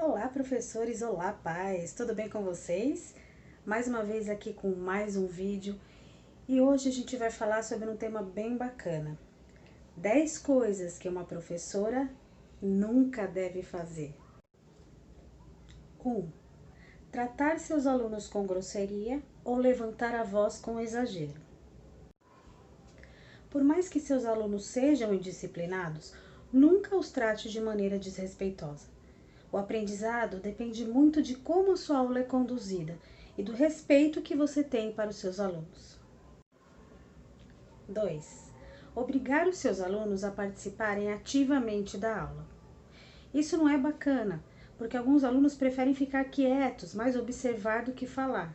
Olá, professores! Olá, pais! Tudo bem com vocês? Mais uma vez aqui com mais um vídeo e hoje a gente vai falar sobre um tema bem bacana. 10 coisas que uma professora nunca deve fazer. 1. Tratar seus alunos com grosseria ou levantar a voz com exagero. Por mais que seus alunos sejam indisciplinados, nunca os trate de maneira desrespeitosa. O aprendizado depende muito de como a sua aula é conduzida e do respeito que você tem para os seus alunos. 2. Obrigar os seus alunos a participarem ativamente da aula. Isso não é bacana, porque alguns alunos preferem ficar quietos, mais observar do que falar.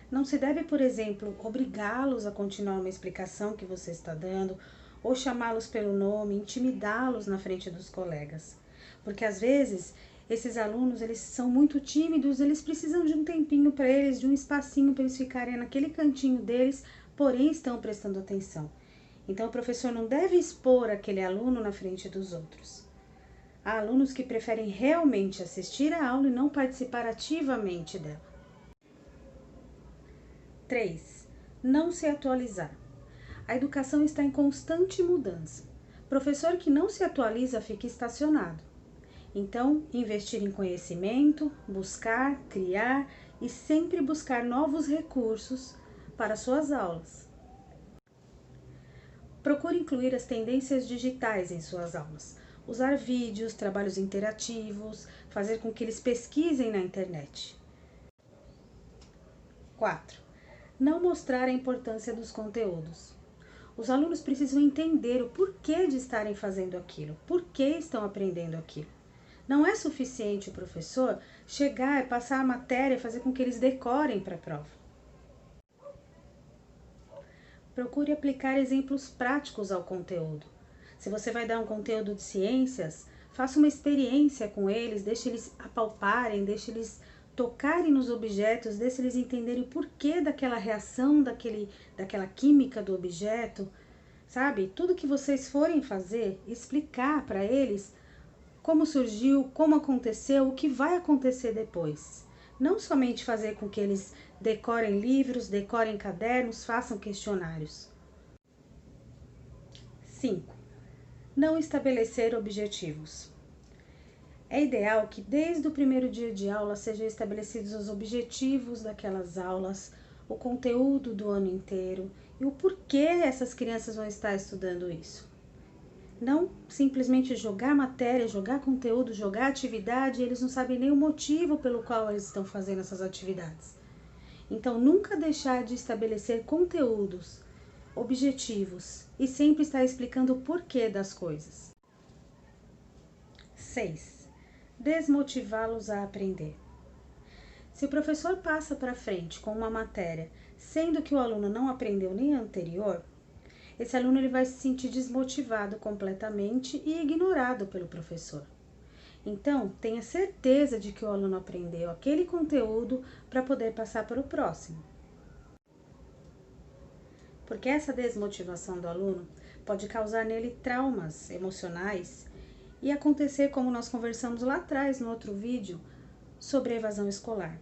Não se deve, por exemplo, obrigá-los a continuar uma explicação que você está dando, ou chamá-los pelo nome, intimidá-los na frente dos colegas. Porque às vezes esses alunos, eles são muito tímidos, eles precisam de um tempinho para eles, de um espacinho para eles ficarem naquele cantinho deles, porém estão prestando atenção. Então o professor não deve expor aquele aluno na frente dos outros. Há alunos que preferem realmente assistir a aula e não participar ativamente dela. 3. Não se atualizar. A educação está em constante mudança. Professor que não se atualiza fica estacionado. Então, investir em conhecimento, buscar, criar e sempre buscar novos recursos para suas aulas. Procure incluir as tendências digitais em suas aulas. Usar vídeos, trabalhos interativos, fazer com que eles pesquisem na internet. 4. Não mostrar a importância dos conteúdos. Os alunos precisam entender o porquê de estarem fazendo aquilo, por que estão aprendendo aquilo. Não é suficiente o professor chegar e passar a matéria e fazer com que eles decorem para a prova. Procure aplicar exemplos práticos ao conteúdo. Se você vai dar um conteúdo de ciências, faça uma experiência com eles, deixe eles apalparem, deixe eles tocarem nos objetos, deixe eles entenderem o porquê daquela reação, daquela química do objeto, sabe? Tudo que vocês forem fazer, explicar para eles como surgiu, como aconteceu, o que vai acontecer depois. Não somente fazer com que eles decorem livros, decorem cadernos, façam questionários. 5. Não estabelecer objetivos. É ideal que desde o primeiro dia de aula sejam estabelecidos os objetivos daquelas aulas, o conteúdo do ano inteiro e o porquê essas crianças vão estar estudando isso. Não simplesmente jogar matéria, jogar conteúdo, jogar atividade, e eles não sabem nem o motivo pelo qual eles estão fazendo essas atividades. Então, nunca deixar de estabelecer conteúdos, objetivos e sempre estar explicando o porquê das coisas. 6. Desmotivá-los a aprender. Se o professor passa para frente com uma matéria, sendo que o aluno não aprendeu nem a anterior, esse aluno ele vai se sentir desmotivado completamente e ignorado pelo professor. Então, tenha certeza de que o aluno aprendeu aquele conteúdo para poder passar para o próximo. Porque essa desmotivação do aluno pode causar nele traumas emocionais e acontecer como nós conversamos lá atrás no outro vídeo sobre a evasão escolar.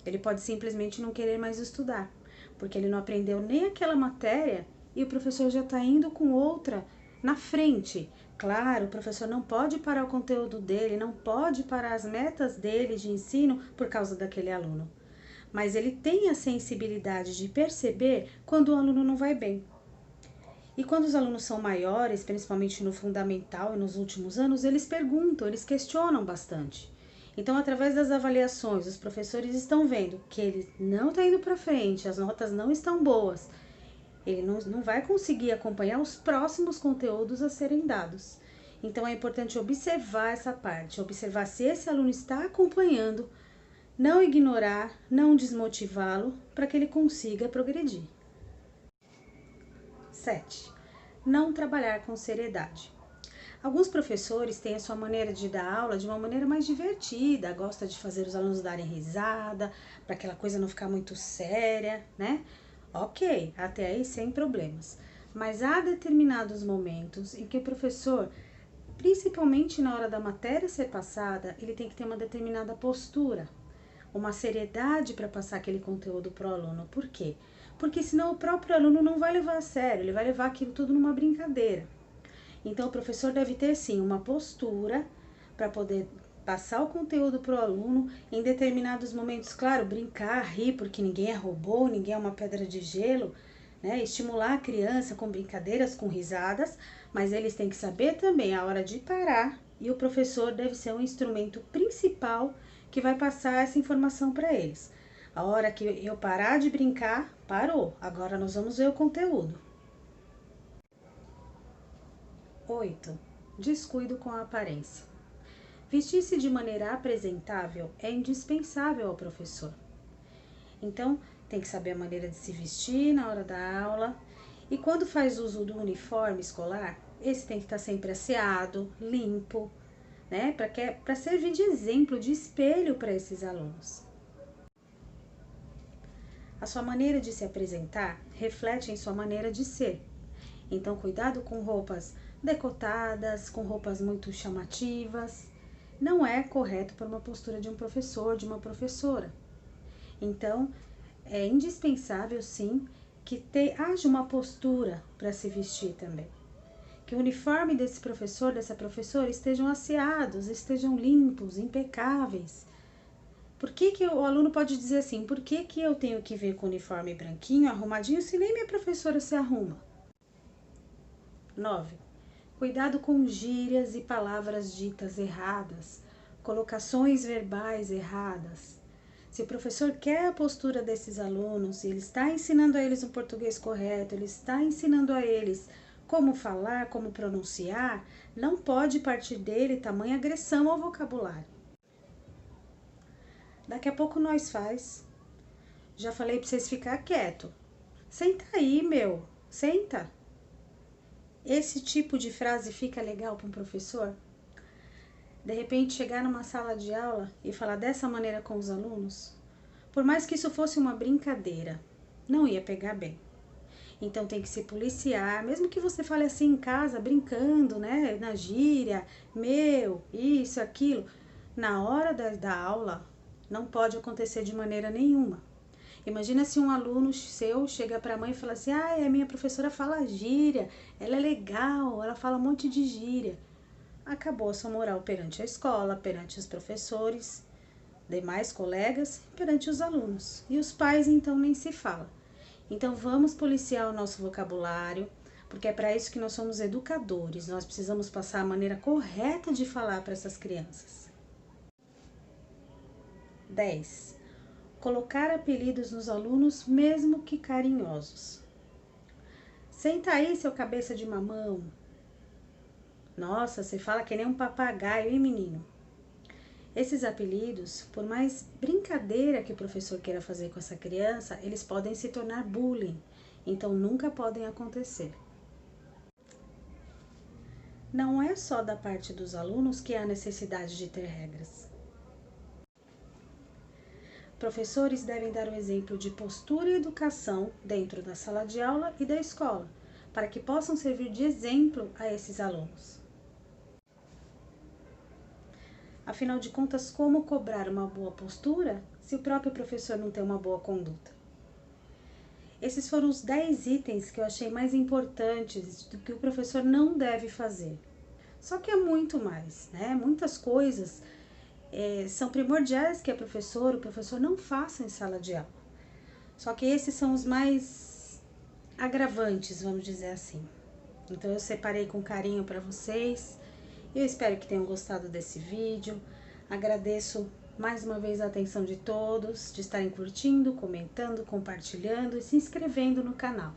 Ele pode simplesmente não querer mais estudar, porque ele não aprendeu nem aquela matéria e o professor já está indo com outra na frente. Claro, o professor não pode parar o conteúdo dele, não pode parar as metas dele de ensino por causa daquele aluno. Mas ele tem a sensibilidade de perceber quando o aluno não vai bem. E quando os alunos são maiores, principalmente no fundamental e nos últimos anos, eles perguntam, eles questionam bastante. Então, através das avaliações, os professores estão vendo que ele não está indo para frente, as notas não estão boas. Ele não vai conseguir acompanhar os próximos conteúdos a serem dados. Então, é importante observar essa parte, observar se esse aluno está acompanhando, não ignorar, não desmotivá-lo, para que ele consiga progredir. 7. Não trabalhar com seriedade. Alguns professores têm a sua maneira de dar aula de uma maneira mais divertida, gosta de fazer os alunos darem risada, para aquela coisa não ficar muito séria, né? Ok, até aí sem problemas. Mas há determinados momentos em que o professor Principalmente na hora da matéria ser passada, ele tem que ter uma determinada postura, uma seriedade para passar aquele conteúdo para o aluno. Por quê? Porque senão o próprio aluno não vai levar a sério, ele vai levar aquilo tudo numa brincadeira. Então o professor deve ter sim uma postura para poder passar o conteúdo para o aluno em determinados momentos, claro, brincar, rir, porque ninguém é robô, ninguém é uma pedra de gelo, né? Estimular a criança com brincadeiras, com risadas, mas eles têm que saber também a hora de parar e o professor deve ser um instrumento principal que vai passar essa informação para eles. A hora que eu parar de brincar, parou. Agora nós vamos ver o conteúdo. 8. Descuido com a aparência. Vestir-se de maneira apresentável é indispensável ao professor. Então, tem que saber a maneira de se vestir na hora da aula. E quando faz uso do uniforme escolar, esse tem que estar sempre asseado, limpo, né? Para servir de exemplo, de espelho para esses alunos. A sua maneira de se apresentar reflete em sua maneira de ser. Então, cuidado com roupas decotadas, com roupas muito chamativas. Não é correto para uma postura de um professor, de uma professora. Então, é indispensável, sim, que haja uma postura para se vestir também. Que o uniforme desse professor, dessa professora, estejam asseados, estejam limpos, impecáveis. Por que o aluno pode dizer assim, por que eu tenho que vir com o uniforme branquinho, arrumadinho, se nem minha professora se arruma? 9. Cuidado com gírias e palavras ditas erradas, colocações verbais erradas. Se o professor quer a postura desses alunos, ele está ensinando a eles um português correto, ele está ensinando a eles como falar, como pronunciar, não pode partir dele tamanha agressão ao vocabulário. Daqui a pouco nós faz. Já falei para vocês ficar quieto. Senta aí, meu. Senta. Esse tipo de frase fica legal para um professor? De repente chegar numa sala de aula e falar dessa maneira com os alunos? Por mais que isso fosse uma brincadeira, não ia pegar bem. Então tem que se policiar, mesmo que você fale assim em casa, brincando, né, na gíria, meu, isso, aquilo. Na hora da aula, não pode acontecer de maneira nenhuma. Imagina se um aluno seu chega para a mãe e fala assim, a minha professora fala gíria, ela é legal, ela fala um monte de gíria. Acabou a sua moral perante a escola, perante os professores, demais colegas, perante os alunos. E os pais, então, nem se fala. Então, vamos policiar o nosso vocabulário, porque é para isso que nós somos educadores. Nós precisamos passar a maneira correta de falar para essas crianças. 10. Colocar apelidos nos alunos, mesmo que carinhosos. Senta aí, seu cabeça de mamão. Nossa, você fala que nem um papagaio, hein, menino? Esses apelidos, por mais brincadeira que o professor queira fazer com essa criança, eles podem se tornar bullying, então nunca podem acontecer. Não é só da parte dos alunos que há necessidade de ter regras. Professores devem dar um exemplo de postura e educação dentro da sala de aula e da escola, para que possam servir de exemplo a esses alunos. Afinal de contas, como cobrar uma boa postura se o próprio professor não tem uma boa conduta? Esses foram os 10 itens que eu achei mais importantes do que o professor não deve fazer. Só que é muito mais, né? Muitas coisas são primordiais que o professor não faça em sala de aula. Só que esses são os mais agravantes, vamos dizer assim. Então eu separei com carinho para vocês. Eu espero que tenham gostado desse vídeo. Agradeço mais uma vez a atenção de todos, de estarem curtindo, comentando, compartilhando e se inscrevendo no canal.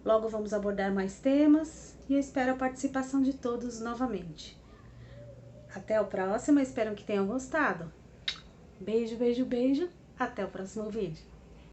Logo vamos abordar mais temas e eu espero a participação de todos novamente. Até o próximo, espero que tenham gostado. Beijo, beijo, beijo. Até o próximo vídeo.